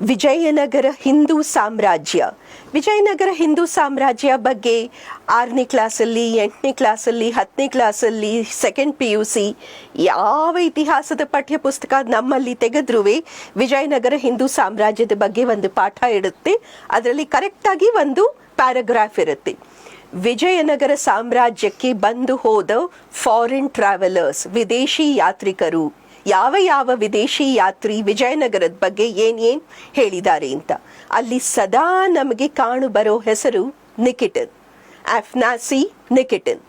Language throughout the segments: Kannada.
ವಿಜಯನಗರ ಹಿಂದೂ ಸಾಮ್ರಾಜ್ಯ. ವಿಜಯನಗರ ಹಿಂದೂ ಸಾಮ್ರಾಜ್ಯ ಬಗ್ಗೆ 6ನೇ ಕ್ಲಾಸಲ್ಲಿ, 8ನೇ ಕ್ಲಾಸಲ್ಲಿ, 10ನೇ ಕ್ಲಾಸಲ್ಲಿ, ಸೆಕೆಂಡ್ PUC ಯಾವ ಇತಿಹಾಸದ ಪಠ್ಯ ಪುಸ್ತಕ ನಮ್ಮಲ್ಲಿ ತೆಗೆದ್ರೂ ವಿಜಯನಗರ ಹಿಂದೂ ಸಾಮ್ರಾಜ್ಯದ ಬಗ್ಗೆ ಒಂದು ಪಾಠ ಇರುತ್ತೆ. ಅದರಲ್ಲಿ ಕರೆಕ್ಟಾಗಿ ಒಂದು ಪ್ಯಾರಾಗ್ರಾಫ್ ಇರುತ್ತೆ. ವಿಜಯನಗರ ಸಾಮ್ರಾಜ್ಯಕ್ಕೆ ಬಂದು ಹೋದ ಫಾರಿನ್ ಟ್ರಾವೆಲರ್ಸ್, ವಿದೇಶಿ ಯಾತ್ರಿಕರು, ಯಾವ ವಿದೇಶಿ ಯಾತ್ರಿ ವಿಜಯನಗರದ ಬಗ್ಗೆ ಏನ್ ಹೇಳಿದ್ದಾರೆ ಅಂತ. ಅಲ್ಲಿ ಸದಾ ನಮಗೆ ಕಾಣು ಬರೋ ಹೆಸರು ನಿಕಿಟನ್, ಅಫ್ನಾಸಿ ನಿಕಿಟನ್.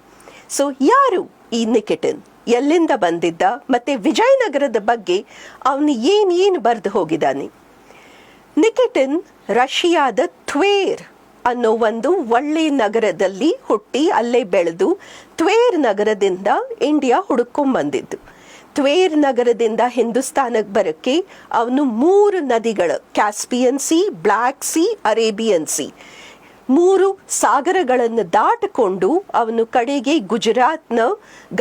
ಸೊ ಯಾರು ಈ ನಿಕಿಟನ್, ಎಲ್ಲಿಂದ ಬಂದಿದ್ದ, ಮತ್ತೆ ವಿಜಯನಗರದ ಬಗ್ಗೆ ಅವನು ಏನ್ ಬರೆದು ಹೋಗಿದ್ದಾನೆ? ನಿಕಿಟನ್ ರಷ್ಯಾದ ಟ್ವೇರ್ ಅನ್ನೋ ಒಂದು ಒಳ್ಳೆ ನಗರದಲ್ಲಿ ಹುಟ್ಟಿ ಅಲ್ಲೇ ಬೆಳೆದು ಟ್ವೇರ್ ನಗರದಿಂದ ಇಂಡಿಯಾ ಹುಡುಕೊಂಡ್ಬಂದಿದ್ದು. ಟ್ವೇರ್ ನಗರದಿಂದ ಹಿಂದೂಸ್ತಾನಕ್ಕೆ ಬರೋಕ್ಕೆ ಅವನು 3 ನದಿಗಳು, Caspian C, black C, Arabian C, 3 ಸಾಗರಗಳನ್ನು ದಾಟಿಕೊಂಡು ಅವನು ಕಡೆಗೆ ಗುಜರಾತ್ನ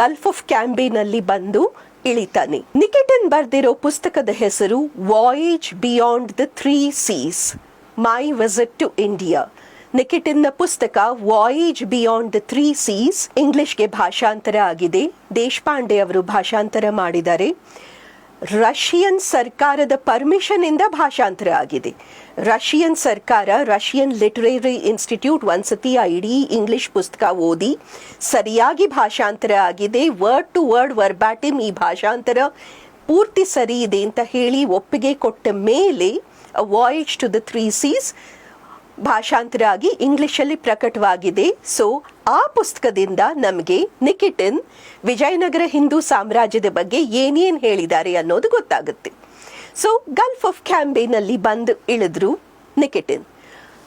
ಗಲ್ಫ್ ಆಫ್ ಕ್ಯಾಂಬೇನಲ್ಲಿ ಬಂದು ಇಳಿತಾನೆ. ನಿಕಿಟನ್ ಬರೆದಿರೋ ಪುಸ್ತಕದ ಹೆಸರು voyage beyond the 3 seas, my visit to India. ನಿಕಿಟನ್ನ ಪುಸ್ತಕ ವಾಯೇಜ್ ಬಿಯಾಂಡ್ ದ 3 ಸೀಸ್ ಇಂಗ್ಲಿಷ್ಗೆ ಭಾಷಾಂತರ ಆಗಿದೆ. ದೇಶಪಾಂಡೆ ಅವರು ಭಾಷಾಂತರ ಮಾಡಿದ್ದಾರೆ. ರಷ್ಯನ್ ಸರ್ಕಾರದ ಪರ್ಮಿಷನ್ ಇಂದ ಭಾಷಾಂತರ ಆಗಿದೆ. ರಷ್ಯನ್ ಸರ್ಕಾರ, ರಷ್ಯನ್ ಲಿಟರೇರಿ ಇನ್ಸ್ಟಿಟ್ಯೂಟ್ ಒಂದ್ಸತಿ ಆ ಇಡೀ ಇಂಗ್ಲಿಷ್ ಪುಸ್ತಕ ಓದಿ ಸರಿಯಾಗಿ ಭಾಷಾಂತರ ಆಗಿದೆ, ವರ್ಡ್ ಟು ವರ್ಡ್ ವರ್ಬ್ಯಾಟಿಮ್ ಈ ಭಾಷಾಂತರ ಪೂರ್ತಿ ಸರಿ ಇದೆ ಅಂತ ಹೇಳಿ ಒಪ್ಪಿಗೆ ಕೊಟ್ಟ ಮೇಲೆ ವಾಯೇಜ್ ಟು ದ 3 ಸೀಸ್ ಭಾಷಾಂತರ ಆಗಿ ಇಂಗ್ಲಿಷಲ್ಲಿ ಪ್ರಕಟವಾಗಿದೆ. ಸೊ ಆ ಪುಸ್ತಕದಿಂದ ನಮಗೆ ನಿಕಿಟನ್ ವಿಜಯನಗರ ಹಿಂದೂ ಸಾಮ್ರಾಜ್ಯದ ಬಗ್ಗೆ ಏನೇನು ಹೇಳಿದ್ದಾರೆ ಅನ್ನೋದು ಗೊತ್ತಾಗುತ್ತೆ. ಸೊ ಗಲ್ಫ್ ಆಫ್ ಕ್ಯಾಂಬೇನಲ್ಲಿ ಬಂದು ಇಳಿದ್ರು ನಿಕಿಟನ್.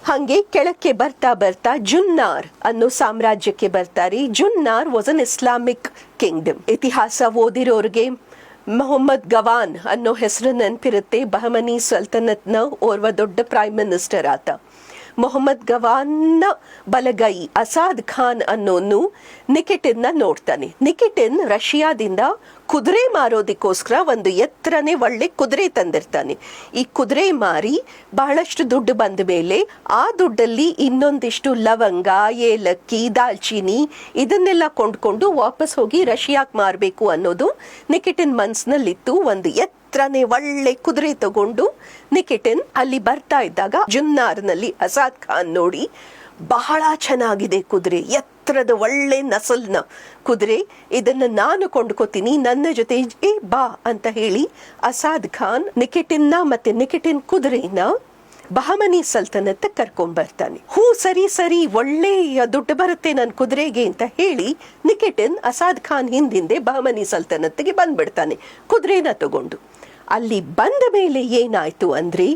ಹಾಗೆ ಕೆಳಕ್ಕೆ ಬರ್ತಾ ಬರ್ತಾ ಜುನ್ನಾರ್ ಅನ್ನೋ ಸಾಮ್ರಾಜ್ಯಕ್ಕೆ ಬರ್ತಾರೆ. ಜುನ್ನಾರ್ ವಾಸ್ ಅನ್ ಇಸ್ಲಾಮಿಕ್ ಕಿಂಗ್ಡಮ್. ಇತಿಹಾಸ ಓದಿರೋರಿಗೆ ಮೊಹಮ್ಮದ್ ಗವಾನ್ ಅನ್ನೋ ಹೆಸರು ನೆನಪಿರುತ್ತೆ. ಬಹಮನಿ ಸಲ್ತನತ್ನ ಓರ್ವ ದೊಡ್ಡ ಪ್ರೈಮ್ ಮಿನಿಸ್ಟರ್ ಆತ. ಮೊಹಮ್ಮದ್ ಗವಾನ್ನ ಬಲಗೈ ಅಸಾದ್ ಖಾನ್ ಅನ್ನೋನು ನಿಕಿಟನ್ನ ನೋಡ್ತಾನೆ. ನಿಕಿಟನ್ ರಷ್ಯಾದಿಂದ ಕುದುರೆ ಮಾರೋದಕ್ಕೋಸ್ಕರ ಒಂದು ಎತ್ತರನೇ ಒಳ್ಳೆ ಕುದುರೆ ತಂದಿರ್ತಾನೆ. ಈ ಕುದುರೆ ಮಾರಿ ಬಹಳಷ್ಟು ದುಡ್ಡು ಬಂದ ಮೇಲೆ ಆ ದುಡ್ಡಲ್ಲಿ ಇನ್ನೊಂದಿಷ್ಟು ಲವಂಗ, ಏಲಕ್ಕಿ, ದಾಲ್ಚಿನಿ ಇದನ್ನೆಲ್ಲ ಕೊಂಡ್ಕೊಂಡು ವಾಪಸ್ ಹೋಗಿ ರಷ್ಯಾಕ್ಕೆ ಮಾರಬೇಕು ಅನ್ನೋದು ನಿಕಿಟನ್ ಮನ್ಸಿನಲ್ಲಿತ್ತು. ಒಂದು ಎತ್ತರನೇ ಒಳ್ಳೆ ಕುದುರೆ ತಗೊಂಡು ನಿಕಿಟನ್ ಅಲ್ಲಿ ಬರ್ತಾ ಇದ್ದಾಗ ಜುನ್ನಾರ್ನಲ್ಲಿ ಅಸಾದ್ ಖಾನ್ ನೋಡಿ, ಬಹಳ ಚೆನ್ನಾಗಿದೆ ಕುದುರೆ, ಎತ್ತರದ ಒಳ್ಳೆ ನಸಲ್ನ ಕುದುರೆ, ಇದನ್ನು ನಾನು ಕೊಂಡ್ಕೋತೀನಿ, ನನ್ನ ಜೊತೆ ಬಾ ಅಂತ ಹೇಳಿ ಅಸಾದ್ ಖಾನ್ ನಿಕಿಟನ್ನ ಮತ್ತೆ ನಿಕಿಟನ್ ಕುದುರೆನ ಬಹಮನಿ ಸಲ್ತನತ್ ಕರ್ಕೊಂಡ್ ಬರ್ತಾನೆ. ಸರಿ ಒಳ್ಳೆ ದುಡ್ಡು ಬರುತ್ತೆ ನನ್ನ ಕುದುರೆಗೆ ಅಂತ ಹೇಳಿ ನಿಕಿಟನ್ ಅಸಾದ್ ಖಾನ್ ಹಿಂದಿಂದೆ ಬಹಮನಿ ಸಲ್ತನತ್ಗೆ ಬಂದ್ಬಿಡ್ತಾನೆ ಕುದುರೆನ ತಗೊಂಡು. ಅಲ್ಲಿ ಬಂದ ಮೇಲೆ ಏನಾಯ್ತು ಅಂದ್ರೆ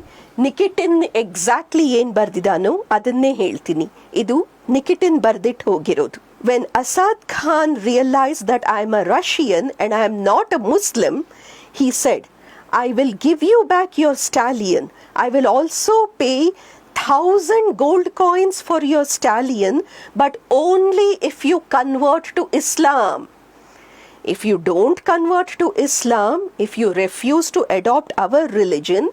ನಿಕಿಟನ್ ಎಕ್ಸಾಕ್ಟ್ಲಿ ಏನ್ ಬರ್ದಿದಾನೋ ಅದನ್ನೇ ಹೇಳ್ತೀನಿ. ಇದು ನಿಕಿಟನ್ ಬರ್ದಿಟ್ಟು ಹೋಗಿರೋದು. When Asad Khan realized that I am a Russian and I am not a Muslim, he said, I will give you back your stallion. I will also pay 1,000 gold coins for your stallion, but only if you convert to Islam. If you don't convert to Islam, if you refuse to adopt our religion,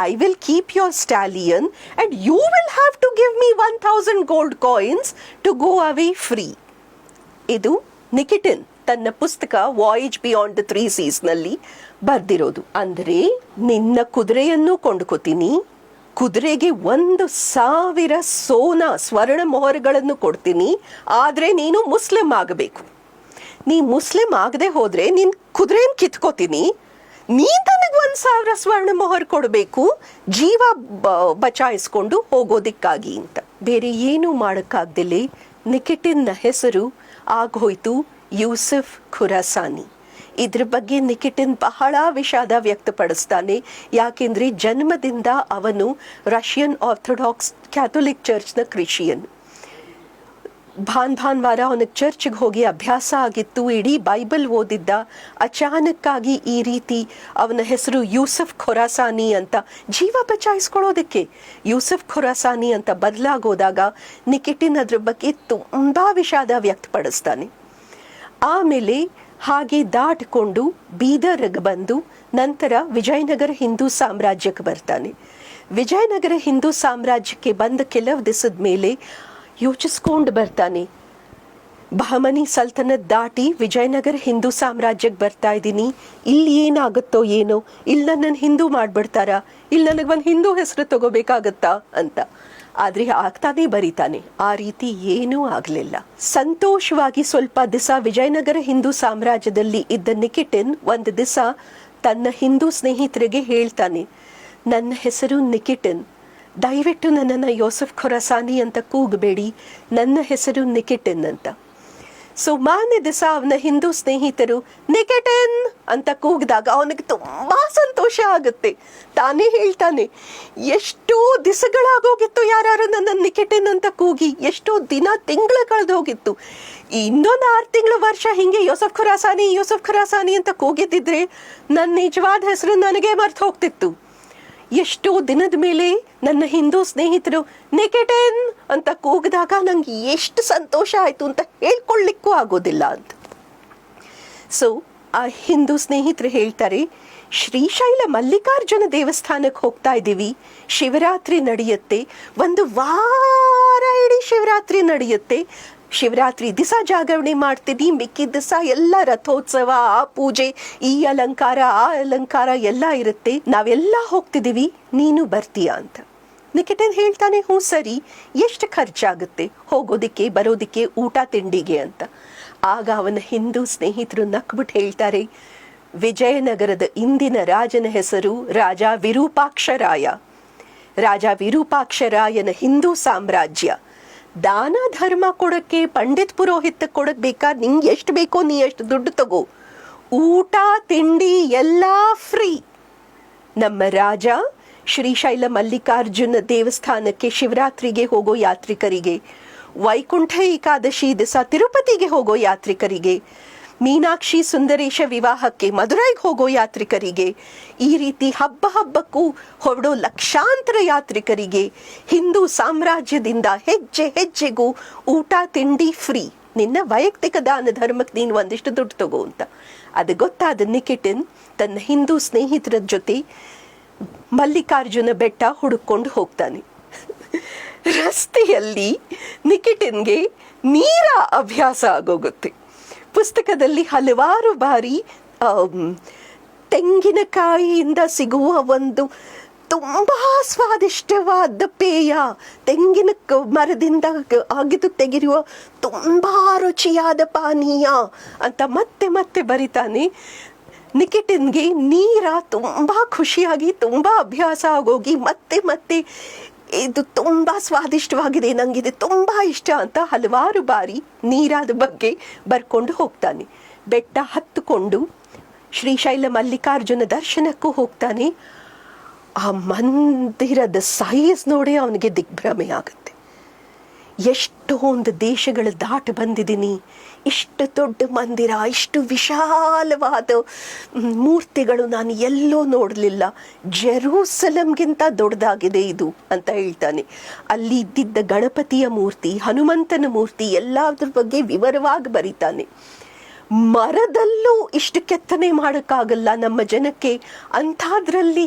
I will keep your stallion and you will have to give me 1,000 gold coins to go away free. ಇದು ನಿಕಿಟನ್ ತನ್ನ ಪುಸ್ತಕ ವಾಯೇಜ್ ಬಿಯಾಂಡ್ ದ 3 ಸೀಸ್ ನಲ್ಲಿ ಬರ್ದಿರೋದು. ಅಂದ್ರೆ ನಿನ್ನ ಕುದುರೆಯನ್ನು ಕೊಂಡ್ಕೋತೀನಿ, ಕುದುರೆಗೆ 1,000 ಸೋನಾ ಸ್ವರ್ಣ ಮೊಹರ್ಗಳನ್ನು ಕೊಡ್ತೀನಿ, ಆದ್ರೆ ನೀನು ಮುಸ್ಲಿಂ ಆಗಬೇಕು. ನೀ ಮುಸ್ಲಿಂ ಆಗದೆ ಹೋದ್ರೆ ನಿನ್ ಕುದುರೆನ್ ಕಿತ್ಕೋತೀನಿ, ನೀ ನನಗೆ 1,000 ಸ್ವರ್ಣ ಮೊಹರ್ ಕೊಡಬೇಕು ಜೀವ ಬಚಾಯಿಸ್ಕೊಂಡು ಹೋಗೋದಿಕ್ಕಾಗಿ ಅಂತ. ಬೇರೆ ಏನು ಮಾಡಕ್ಕಾಗ್ದಿಲ್ಲ ನಿಕಿಟನ್ನ ಹೆಸರು ಆಗೋಯ್ತು ಯೂಸುಫ್ ಖುರಾಸಾನಿ. ಇದ್ರ ಬಗ್ಗೆ ನಿಕಿಟನ್ ಬಹಳ ವಿಷಾದ ವ್ಯಕ್ತಪಡಿಸ್ತಾನೆ. ಯಾಕೆಂದ್ರೆ ಜನ್ಮದಿಂದ ಅವನು ರಷ್ಯನ್ ಆರ್ಥೋಡಾಕ್ಸ್ ಕ್ಯಾಥೋಲಿಕ್ ಚರ್ಚ್ನ ಕ್ರಿಶ್ಚಿಯನ್. ಭಾನುವಾರ ಅವನಿಗೆ ಚರ್ಚ್ಗೆ ಹೋಗಿ ಅಭ್ಯಾಸ ಆಗಿತ್ತು, ಇಡೀ ಬೈಬಲ್ ಓದಿದ್ದ. ಅಚಾನಕ್ಕಾಗಿ ಈ ರೀತಿ ಅವನ ಹೆಸರು ಯೂಸುಫ್ ಖುರಾಸಾನಿ ಅಂತ ಜೀವ ಬಚಾಯಿಸ್ಕೊಳ್ಳೋದಕ್ಕೆ ಯೂಸುಫ್ ಖುರಾಸಾನಿ ಅಂತ ಬದಲಾಗೋದಾಗ ನಿಕಿಟನ್ ಅದ್ರ ಬಗ್ಗೆ ತುಂಬಾ ವಿಷಾದ ವ್ಯಕ್ತಪಡಿಸ್ತಾನೆ. ಆಮೇಲೆ ಹಾಗೆ ದಾಟಿಕೊಂಡು ಬೀದರ್ಗೆ ಬಂದು ನಂತರ ವಿಜಯನಗರ ಹಿಂದೂ ಸಾಮ್ರಾಜ್ಯಕ್ಕೆ ಬರ್ತಾನೆ. ವಿಜಯನಗರ ಹಿಂದೂ ಸಾಮ್ರಾಜ್ಯಕ್ಕೆ ಬಂದ ಕೆಲವು ದಿವಸದ ಮೇಲೆ ಯೋಚಿಸ್ಕೊಂಡು ಬರ್ತಾನೆ, ಬಹಮನಿ ಸಲ್ತನತ್ ದಾಟಿ ವಿಜಯನಗರ ಹಿಂದೂ ಸಾಮ್ರಾಜ್ಯಕ್ಕೆ ಬರ್ತಾ ಇದ್ದೀನಿ, ಇಲ್ಲಿ ಏನಾಗುತ್ತೋ ಏನೋ, ಇಲ್ಲಿ ನನ್ನನ್ನು ಹಿಂದೂ ಮಾಡಿಬಿಡ್ತಾರಾ, ಇಲ್ಲಿ ನನಗೆ ಒಂದು ಹಿಂದೂ ಹೆಸರು ತಗೋಬೇಕಾಗತ್ತಾ ಅಂತ. ಆದರೆ ಆಗ್ತಾನೆ ಬರೀತಾನೆ, ಆ ರೀತಿ ಏನೂ ಆಗಲಿಲ್ಲ. ಸಂತೋಷವಾಗಿ ಸ್ವಲ್ಪ ದಿವಸ ವಿಜಯನಗರ ಹಿಂದೂ ಸಾಮ್ರಾಜ್ಯದಲ್ಲಿ ಇದ್ದ ನಿಕಿಟಿನ್ ಒಂದು ದಿವಸ ತನ್ನ ಹಿಂದೂ ಸ್ನೇಹಿತರಿಗೆ ಹೇಳ್ತಾನೆ, ನನ್ನ ಹೆಸರು ನಿಕಿಟಿನ್, ದಯವಿಟ್ಟು ನನ್ನನ್ನು ಯೋಸೆಫ್ ಖೊರಾಸಾನಿ ಅಂತ ಕೂಗಬೇಡಿ, ನನ್ನ ಹೆಸರು ನಿಕಿಟಿನ್ ಅಂತ. ಸೊ ಮಾನ್ಯ ದಿವಸ ಅವನ ಹಿಂದೂ ಸ್ನೇಹಿತರು ನಿಕಿಟಿನ್ ಅಂತ ಕೂಗಿದಾಗ ಅವನಿಗೆ ತುಂಬಾ ಸಂತೋಷ ಆಗುತ್ತೆ. ತಾನೇ ಹೇಳ್ತಾನೆ, ಎಷ್ಟೋ ದಿವಸಗಳಾಗೋಗಿತ್ತು ಯಾರು ನನ್ನ ನಿಕಿಟಿನ್ ಅಂತ ಕೂಗಿ, ಎಷ್ಟೋ ದಿನ ತಿಂಗಳು ಕಳೆದು ಹೋಗಿತ್ತು. ಇನ್ನೊಂದು 6 ತಿಂಗಳು ವರ್ಷ ಹಿಂಗೆ ಯೋಸೆಫ್ ಖೊರಾಸಾನಿ ಅಂತ ಕೂಗಿದ್ದಿದ್ರೆ ನನ್ನ ನಿಜವಾದ ಹೆಸರು ನನಗೆ ಮರ್ತು ಹೋಗ್ತಿತ್ತು. ಎಷ್ಟೋ ದಿನದ ಮೇಲೆ ನನ್ನ ಹಿಂದೂ ಸ್ನೇಹಿತರು ನಿಕಿಟಿನ್ ಅಂತ ಕೂಗಿದಾಗ ನಂಗೆ ಎಷ್ಟು ಸಂತೋಷ ಆಯಿತು ಅಂತ ಹೇಳ್ಕೊಳ್ಳಿಕ್ಕೂ ಆಗೋದಿಲ್ಲ ಅಂತ. ಸೊ ಆ ಹಿಂದೂ ಸ್ನೇಹಿತರು ಹೇಳ್ತಾರೆ, ಶ್ರೀಶೈಲ ಮಲ್ಲಿಕಾರ್ಜುನ ದೇವಸ್ಥಾನಕ್ಕೆ ಹೋಗ್ತಾ ಇದ್ದೀವಿ, ಶಿವರಾತ್ರಿ ನಡೆಯುತ್ತೆ, ಒಂದು ವಾರ ಇಡೀ ಶಿವರಾತ್ರಿ ನಡೆಯುತ್ತೆ. ಶಿವರಾತ್ರಿ ದಿವಸ ಜಾಗರಣೆ ಮಾಡ್ತೀನಿ, ಮಿಕ್ಕಿದ ದಿವಸ ಎಲ್ಲ ರಥೋತ್ಸವ, ಆ ಪೂಜೆ, ಈ ಅಲಂಕಾರ ಆ ಅಲಂಕಾರ ಎಲ್ಲ ಇರುತ್ತೆ, ನಾವೆಲ್ಲ ಹೋಗ್ತಿದ್ದೀವಿ, ನೀನು ಬರ್ತೀಯಾ ಅಂತ. ನಿಕಿಟಿನ್ ಹೇಳ್ತಾನೆ, ಹ್ಞೂ ಸರಿ, ಎಷ್ಟು ಖರ್ಚಾಗುತ್ತೆ ಹೋಗೋದಿಕ್ಕೆ ಬರೋದಿಕ್ಕೆ ಊಟ ತಿಂಡಿಗೆ ಅಂತ. ಆಗ ಅವನ ಹಿಂದೂ ಸ್ನೇಹಿತರು ನಕ್ಬಿಟ್ಟು ಹೇಳ್ತಾರೆ, ವಿಜಯನಗರದ ಇಂದಿನ ರಾಜನ ಹೆಸರು ರಾಜ ವಿರೂಪಾಕ್ಷರಾಯ. ರಾಜ ವಿರೂಪಾಕ್ಷರಾಯನ ಹಿಂದೂ ಸಾಮ್ರಾಜ್ಯ. ದಾನ ಧರ್ಮ ಕೊಡೋಕ್ಕೆ, ಪಂಡಿತ್ ಪುರೋಹಿತ ಕೊಡೋಕ್ಕೆ ಬೇಕಾದ್ರೆ ನಿಂಗೆ ಎಷ್ಟು ಬೇಕೋ ನೀ ಎಷ್ಟು ದುಡ್ಡು ತಗೋ, ಊಟ ತಿಂಡಿ ಎಲ್ಲ ಫ್ರೀ. ನಮ್ಮ ರಾಜ ಶ್ರೀಶೈಲ ಮಲ್ಲಿಕಾರ್ಜುನ ದೇವಸ್ಥಾನಕ್ಕೆ ಶಿವರಾತ್ರಿಗೆ ಹೋಗೋ ಯಾತ್ರಿಕರಿಗೆ, ವೈಕುಂಠ ಏಕಾದಶಿ ದಿವಸ ತಿರುಪತಿಗೆ ಹೋಗೋ ಯಾತ್ರಿಕರಿಗೆ, ಮೀನಾಕ್ಷಿ ಸುಂದರೇಶ ವಿವಾಹಕ್ಕೆ ಮಧುರೈಗೆ ಹೋಗೋ ಯಾತ್ರಿಕರಿಗೆ, ಈ ರೀತಿ ಹಬ್ಬಕ್ಕೂ ಹೊರಡೋ ಲಕ್ಷಾಂತರ ಯಾತ್ರಿಕರಿಗೆ ಹಿಂದೂ ಸಾಮ್ರಾಜ್ಯದಿಂದ ಹೆಜ್ಜೆ ಹೆಜ್ಜೆಗೂ ಊಟ ತಿಂಡಿ ಫ್ರೀ. ನಿನ್ನ ವೈಯಕ್ತಿಕ ದಾನ ಧರ್ಮಕ್ಕೆ ನೀನು ಒಂದಿಷ್ಟು ದುಡ್ಡು ತಗೋ ಅಂತ. ಅದು ಗೊತ್ತಾದ ನಿಕಿಟಿನ್ ತನ್ನ ಹಿಂದೂ ಸ್ನೇಹಿತರ ಜೊತೆ ಮಲ್ಲಿಕಾರ್ಜುನ ಬೆಟ್ಟ ಹುಡುಕೊಂಡು ಹೋಗ್ತಾನೆ. ರಸ್ತೆಯಲ್ಲಿ ನಿಕಿಟಿನ್ಗೆ ನೀರ ಅಭ್ಯಾಸ ಆಗೋಗುತ್ತೆ. ಪುಸ್ತಕದಲ್ಲಿ ಹಲವಾರು ಬಾರಿ ತೆಂಗಿನಕಾಯಿಯಿಂದ ಸಿಗುವ ಒಂದು ತುಂಬ ಸ್ವಾದಿಷ್ಟವಾದ ಪೇಯ, ತೆಂಗಿನ ಮರದಿಂದ ಅಗೆದು ತೆಗೆಯುವ ತುಂಬ ರುಚಿಯಾದ ಪಾನೀಯ ಅಂತ ಮತ್ತೆ ಮತ್ತೆ ಬರಿತಾನೆ. ನಿಕಿಟಿನ್ಗೆ ನೀರ ತುಂಬ ಖುಷಿಯಾಗಿ ತುಂಬ ಅಭ್ಯಾಸ ಆಗೋಗಿ ಮತ್ತೆ ಮತ್ತೆ ಇದು ತುಂಬ ಸ್ವಾದಿಷ್ಟವಾಗಿದೆ, ನನಗಿದು ತುಂಬ ಇಷ್ಟ ಅಂತ ಹಲವಾರು ಬಾರಿ ನೀರಾದ ಬಗ್ಗೆ ಬರ್ಕೊಂಡು ಹೋಗ್ತಾನೆ. ಬೆಟ್ಟ ಹತ್ತುಕೊಂಡು ಶ್ರೀಶೈಲ ಮಲ್ಲಿಕಾರ್ಜುನ ದರ್ಶನಕ್ಕೂ ಹೋಗ್ತಾನೆ. ಆ ಮಂದಿರದ ಸೈಜ್ ನೋಡಿ ಅವನಿಗೆ ದಿಗ್ಭ್ರಮೆ ಆಗುತ್ತೆ. ಎಷ್ಟೊಂದು ದೇಶಗಳು ದಾಟಿ ಬಂದಿದ್ದೀನಿ, ಇಷ್ಟು ದೊಡ್ಡ ಮಂದಿರ, ಇಷ್ಟು ವಿಶಾಲವಾದ ಮೂರ್ತಿಗಳು ನಾನು ಎಲ್ಲೋ ನೋಡಲಿಲ್ಲ, ಜೆರೂಸಲಂಗಿಂತ ದೊಡ್ಡದಾಗಿದೆ ಇದು ಅಂತ ಹೇಳ್ತಾನೆ. ಅಲ್ಲಿ ಇದ್ದಿದ್ದ ಗಣಪತಿಯ ಮೂರ್ತಿ, ಹನುಮಂತನ ಮೂರ್ತಿ ಎಲ್ಲದ್ರ ಬಗ್ಗೆ ವಿವರವಾಗಿ ಬರೀತಾನೆ. ಮರದಲ್ಲೂ ಇಷ್ಟು ಕೆತ್ತನೆ ಮಾಡೋಕ್ಕಾಗಲ್ಲ ನಮ್ಮ ಜನಕ್ಕೆ, ಅಂಥದ್ರಲ್ಲಿ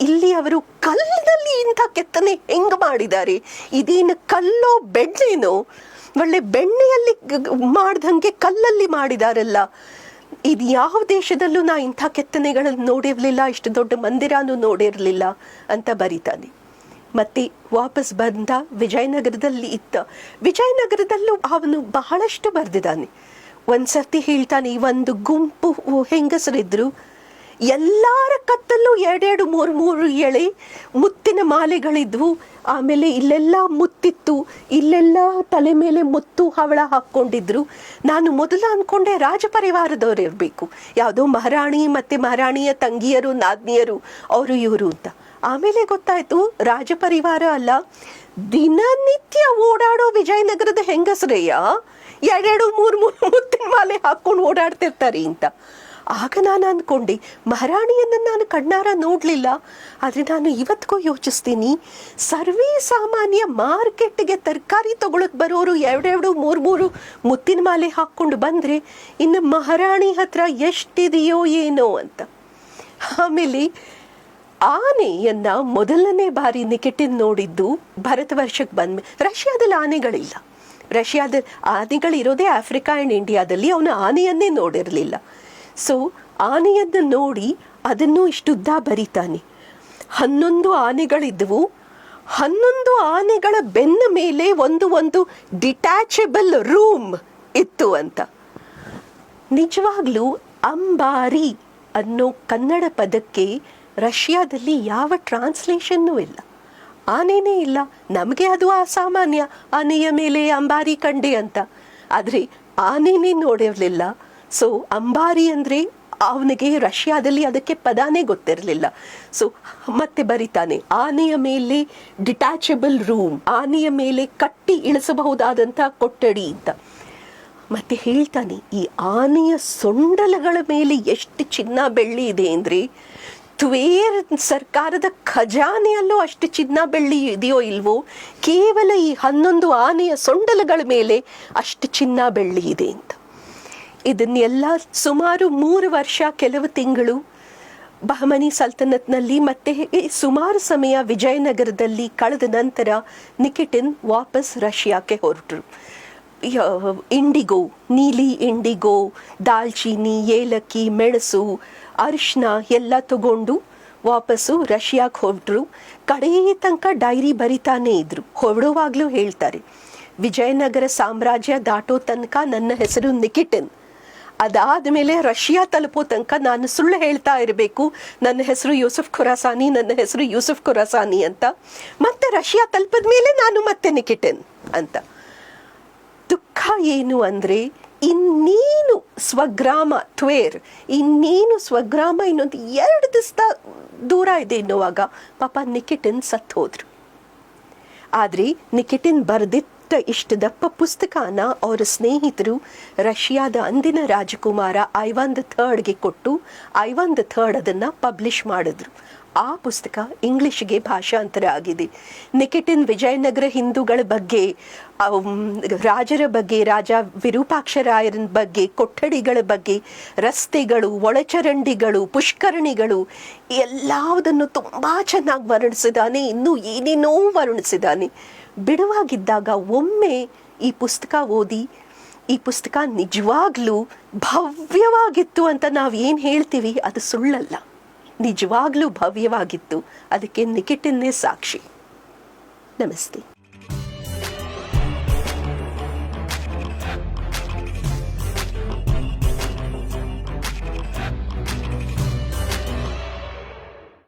ಇಲ್ಲಿ ಅವರು ಕಲ್ಲಿನಲ್ಲಿ ಇಂಥ ಕೆತ್ತನೆ ಹೆಂಗೆ ಮಾಡಿದ್ದಾರೆ, ಇದೇನು ಕಲ್ಲೋ ಬೆಣ್ಣೆನೋ, ಒಳ್ಳೆ ಬೆಣ್ಣೆಯಲ್ಲಿ ಮಾಡ್ದಂಗೆ ಕಲ್ಲಲ್ಲಿ ಮಾಡಿದಾರಲ್ಲ, ಇದು ಯಾವ ದೇಶದಲ್ಲೂ ನಾ ಇಂಥ ಕೆತ್ತನೆಗಳನ್ನು ನೋಡಿರಲಿಲ್ಲ, ಇಷ್ಟು ದೊಡ್ಡ ಮಂದಿರನೂ ನೋಡಿರಲಿಲ್ಲ ಅಂತ ಬರೀತಾನೆ. ಮತ್ತೆ ವಾಪಸ್ ಬಂದ ವಿಜಯನಗರದಲ್ಲಿ ವಿಜಯನಗರದಲ್ಲೂ ಅವನು ಬಹಳಷ್ಟು ಬರೆದಿದ್ದಾನೆ. ಒಂದ್ಸರ್ತಿ ಹೇಳ್ತಾನೆ, ಒಂದು ಗುಂಪು ಹೆಂಗಸರಿದ್ರು, ಎಲ್ಲರ ಕತ್ತಲ್ಲೂ 2-3 ಎಳೆ ಮುತ್ತಿನ ಮಾಲೆಗಳಿದ್ವು. ಆಮೇಲೆ ಇಲ್ಲೆಲ್ಲ ಮುತ್ತಿತ್ತು, ಇಲ್ಲೆಲ್ಲ ತಲೆ ಮೇಲೆ ಮುತ್ತು ಹವಳ ಹಾಕ್ಕೊಂಡಿದ್ರು. ನಾನು ಮೊದಲು ಅಂದ್ಕೊಂಡೆ ರಾಜಪರಿವಾರದವ್ರು ಇರಬೇಕು, ಯಾವುದೋ ಮಹಾರಾಣಿ ಮತ್ತು ಮಹಾರಾಣಿಯ ತಂಗಿಯರು ನಾದ್ನಿಯರು ಅವರು ಇವರು ಅಂತ. ಆಮೇಲೆ ಗೊತ್ತಾಯ್ತು ರಾಜಪರಿವಾರ ಅಲ್ಲ, ದಿನನಿತ್ಯ ಓಡಾಡೋ ವಿಜಯನಗರದ ಹೆಂಗಸರೆಯ 2-3 ಮುತ್ತಿನ ಮಾಲೆ ಹಾಕ್ಕೊಂಡು ಓಡಾಡ್ತಿರ್ತಾರೆ ಅಂತ. ಆಗ ನಾನು ಅಂದ್ಕೊಂಡೆ, ಮಹಾರಾಣಿಯನ್ನು ನಾನು ಕಣ್ಣಾರ ನೋಡಲಿಲ್ಲ, ಆದರೆ ನಾನು ಇವತ್ತಿಗೂ ಯೋಚಿಸ್ತೀನಿ, ಸರ್ವೇ ಸಾಮಾನ್ಯ ಮಾರ್ಕೆಟ್ಗೆ ತರಕಾರಿ ತಗೊಳಕ್ಕೆ ಬರೋರು 2-3 ಮುತ್ತಿನ ಮಾಲೆ ಹಾಕ್ಕೊಂಡು ಬಂದರೆ ಇನ್ನು ಮಹಾರಾಣಿ ಹತ್ರ ಎಷ್ಟಿದೆಯೋ ಏನೋ ಅಂತ. ಆಮೇಲೆ ಆನೆಯನ್ನ ಮೊದಲನೇ ಬಾರಿ ನಿಕಿಟಿನ್ ನೋಡಿದ್ದು ಭಾರತ ವರ್ಷಕ್ಕೆ ಬಂದ ರಷ್ಯಾದಲ್ಲಿ ಆನೆಗಳಿಲ್ಲ. ರಷ್ಯಾದ ಆನೆಗಳಿರೋದೇ ಆಫ್ರಿಕಾ ಆ್ಯಂಡ್ ಇಂಡಿಯಾದಲ್ಲಿ. ಅವನು ಆನೆಯನ್ನೇ ನೋಡಿರಲಿಲ್ಲ. ಸೊ ಆನೆಯನ್ನು ನೋಡಿ ಅದನ್ನು ಇಷ್ಟುದ್ದ ಬರಿತಾನೆ. 11 ಆನೆಗಳಿದ್ದವು. 11 ಆನೆಗಳ ಬೆನ್ನ ಮೇಲೆ ಒಂದು ಡಿಟ್ಯಾಚಬಲ್ ರೂಮ್ ಇತ್ತು ಅಂತ. ನಿಜವಾಗ್ಲೂ ಅಂಬಾರಿ ಅನ್ನೋ ಕನ್ನಡ ಪದಕ್ಕೆ ರಷ್ಯಾದಲ್ಲಿ ಯಾವ ಟ್ರಾನ್ಸ್ಲೇಷನ್ನೂ ಇಲ್ಲ. ಆನೆನೇ ಇಲ್ಲ. ನಮಗೆ ಅದು ಅಸಾಮಾನ್ಯ, ಆನೆಯ ಮೇಲೆ ಅಂಬಾರಿ ಕಂಡೆ ಅಂತ. ಆದರೆ ಆನೆನೇ ನೋಡಿರಲಿಲ್ಲ. ಸೊ ಅಂಬಾರಿ ಅಂದರೆ ಅವನಿಗೆ ರಷ್ಯಾದಲ್ಲಿ ಅದಕ್ಕೆ ಪದಾನೇ ಗೊತ್ತಿರಲಿಲ್ಲ. ಸೊ ಮತ್ತೆ ಬರಿತಾನೆ, ಆನೆಯ ಮೇಲೆ ಡಿಟ್ಯಾಚಬಲ್ ರೂಮ್, ಆನೆಯ ಮೇಲೆ ಕಟ್ಟಿ ಇಳಿಸಬಹುದಾದಂಥ ಕೊಠಡಿ ಅಂತ. ಮತ್ತೆ ಹೇಳ್ತಾನೆ, ಈ ಆನೆಯ ಸೊಂಡಲಗಳ ಮೇಲೆ ಎಷ್ಟು ಚಿನ್ನ ಬೆಳ್ಳಿ ಇದೆ ಅಂದರೆ ತ್ವೇರ್ ಸರ್ಕಾರದ ಖಜಾನೆಯಲ್ಲೂ ಅಷ್ಟು ಚಿನ್ನ ಬೆಳ್ಳಿ ಇದೆಯೋ ಇಲ್ವೋ, ಕೇವಲ ಈ 11 ಆನೆಯ ಸೊಂಡಲಗಳ ಮೇಲೆ ಅಷ್ಟು ಚಿನ್ನ ಬೆಳ್ಳಿ ಇದೆ ಅಂತ. ಇದನ್ನೆಲ್ಲ ಸುಮಾರು 3 ವರ್ಷ ಕೆಲವು ತಿಂಗಳು ಬಹಮನಿ ಸಲ್ತನತ್ನಲ್ಲಿ ಮತ್ತೆ ಸುಮಾರು ಸಮಯ ವಿಜಯನಗರದಲ್ಲಿ ಕಳೆದ ನಂತರ ನಿಕಿಟಿನ್ ವಾಪಸ್ ರಷ್ಯಾಕ್ಕೆ ಹೊರಟರು. ಇಂಡಿಗೋ, ನೀಲಿ ಇಂಡಿಗೋ, ದಾಲ್ಚೀನಿ, ಏಲಕ್ಕಿ, ಮೆಣಸು, ಅರಿಶಿನ ಎಲ್ಲ ತಗೊಂಡು ವಾಪಸ್ಸು ರಷ್ಯಾಕ್ಕೆ ಹೊರಟರು. ಕಡೇ ತನಕ ಡೈರಿ ಬರಿತಾನೇ ಇದ್ರು. ಹೊರಡುವಾಗಲೂ ಹೇಳ್ತಾರೆ, ವಿಜಯನಗರ ಸಾಮ್ರಾಜ್ಯ ದಾಟೋ ತನಕ ನನ್ನ ಹೆಸರು ನಿಕಿಟಿನ್, ಅದಾದ ಮೇಲೆ ರಷ್ಯಾ ತಲುಪೋ ತನಕ ನಾನು ಸುಳ್ಳು ಹೇಳ್ತಾ ಇರಬೇಕು, ನನ್ನ ಹೆಸರು ಯೂಸುಫ್ ಖುರಾಸಾನಿ, ನನ್ನ ಹೆಸರು ಯೂಸುಫ್ ಖುರಾಸಾನಿ ಅಂತ. ಮತ್ತೆ ರಷ್ಯಾ ತಲುಪಿದ ಮೇಲೆ ನಾನು ಮತ್ತೆ ನಿಕಿಟಿನ್ ಅಂತ. ದುಃಖ ಏನು ಅಂದರೆ, ಇನ್ನೇನು ಸ್ವಗ್ರಾಮ ತ್ವೇರ್, ಇನ್ನೇನು ಸ್ವಗ್ರಾಮ ಇನ್ನೊಂದು 2 ದಿವಸ ದೂರ ಇದೆ ಎನ್ನುವಾಗ ಪಾಪ ನಿಕಿಟಿನ್ ಸತ್ತು ಹೋದ್ರು. ಆದರೆ ನಿಕಿಟಿನ್ ಬರೆದಿದ್ದ ಇಷ್ಟು ದಪ್ಪ ಪುಸ್ತಕನ ಅವರ ಸ್ನೇಹಿತರು ರಷ್ಯಾದ ಅಂದಿನ ರಾಜಕುಮಾರ ಐವಾನ್ ದ ಥರ್ಡ್ಗೆ ಕೊಟ್ಟು ಐವಾನ್ ದ ಥರ್ಡ್ ಅದನ್ನು ಪಬ್ಲಿಷ್ ಮಾಡಿದ್ರು. ಆ ಪುಸ್ತಕ ಇಂಗ್ಲಿಷ್ಗೆ ಭಾಷಾಂತರ ಆಗಿದೆ. ನಿಕಿಟಿನ್ ವಿಜಯನಗರ ಹಿಂದೂಗಳ ಬಗ್ಗೆ, ರಾಜರ ಬಗ್ಗೆ, ರಾಜ ವಿರೂಪಾಕ್ಷರಾಯರ ಬಗ್ಗೆ, ಕೊಠಡಿಗಳ ಬಗ್ಗೆ, ರಸ್ತೆಗಳು, ಒಳಚರಂಡಿಗಳು, ಪುಷ್ಕರಣಿಗಳು ಎಲ್ಲದನ್ನು ತುಂಬ ಚೆನ್ನಾಗಿ ವರ್ಣಿಸಿದ್ದಾನೆ. ಇನ್ನೂ ಏನೇನೋ ವರ್ಣಿಸಿದ್ದಾನೆ. ಬಿಡುವಾಗಿದ್ದಾಗ ಒಮ್ಮೆ ಈ ಪುಸ್ತಕ ಓದಿ, ಈ ಪುಸ್ತಕ ನಿಜವಾಗ್ಲೂ ಭವ್ಯವಾಗಿತ್ತು ಅಂತ ನಾವು ಏನು ಹೇಳ್ತೀವಿ ಅದು ಸುಳ್ಳಲ್ಲ, ನಿಜವಾಗ್ಲೂ ಭವ್ಯವಾಗಿತ್ತು. ಅದಕ್ಕೆ ನಿಕಿಟಿನ್ನೇ ಸಾಕ್ಷಿ. ನಮಸ್ತೆ.